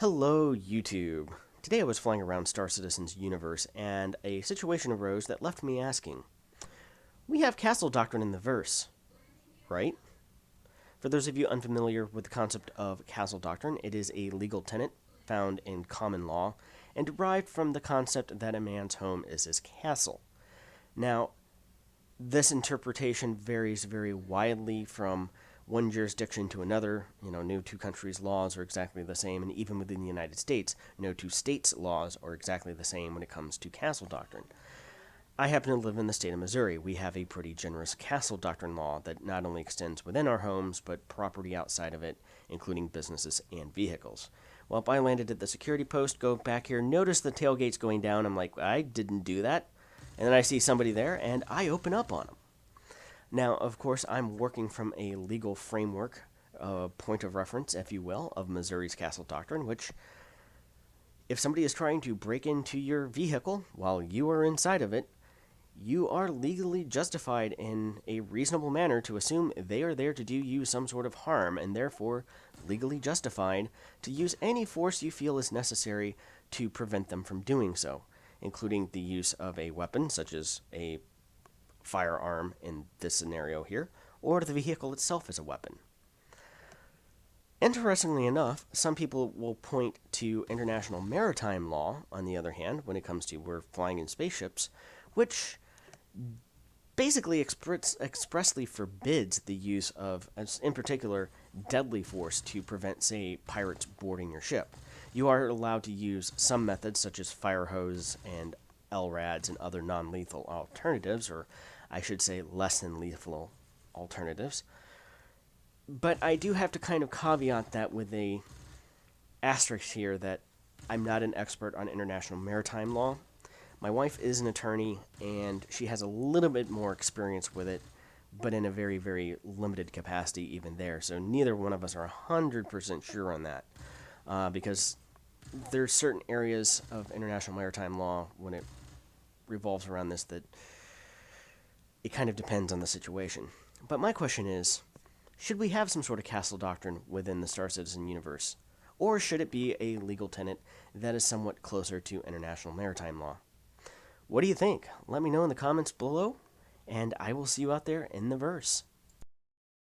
Hello, YouTube. Today I was flying around Star Citizen's universe, and a situation arose that left me asking. We have castle doctrine in the verse, right? For those of you unfamiliar with the concept of castle doctrine, it is a legal tenet found in common law and derived from the concept that a man's home is his castle. Now, this interpretation varies very widely from one jurisdiction to another. No two countries' laws are exactly the same, and even within the United States, no two states' laws are exactly the same when it comes to castle doctrine. I happen to live in the state of Missouri. We have a pretty generous castle doctrine law that not only extends within our homes, but property outside of it, including businesses and vehicles. Well, if I landed at the security post, go back here, notice the tailgates going down, I'm like, I didn't do that. And then I see somebody there, and I open up on them. Now, of course, I'm working from a legal framework, point of reference, if you will, of Missouri's castle doctrine, which, if somebody is trying to break into your vehicle while you are inside of it, you are legally justified in a reasonable manner to assume they are there to do you some sort of harm, and therefore legally justified to use any force you feel is necessary to prevent them from doing so, including the use of a weapon, such as a firearm in this scenario here, or the vehicle itself as a weapon. Interestingly enough, some people will point to international maritime law, on the other hand, when it comes to we're flying in spaceships, which basically expressly forbids the use of, in particular, deadly force to prevent, say, pirates boarding your ship. You are allowed to use some methods, such as fire hose and LRADs and other non-lethal alternatives, or I should say less than lethal alternatives. But I do have to kind of caveat that with a asterisk here that I'm not an expert on international maritime law. My wife is an attorney, and she has a little bit more experience with it, but in a very, very limited capacity even there. So neither one of us are 100% sure on that, because there's certain areas of international maritime law when it revolves around this that it kind of depends on the situation. But my question is, should we have some sort of castle doctrine within the Star Citizen universe? Or should it be a legal tenet that is somewhat closer to international maritime law? What do you think? Let me know in the comments below, and I will see you out there in the verse.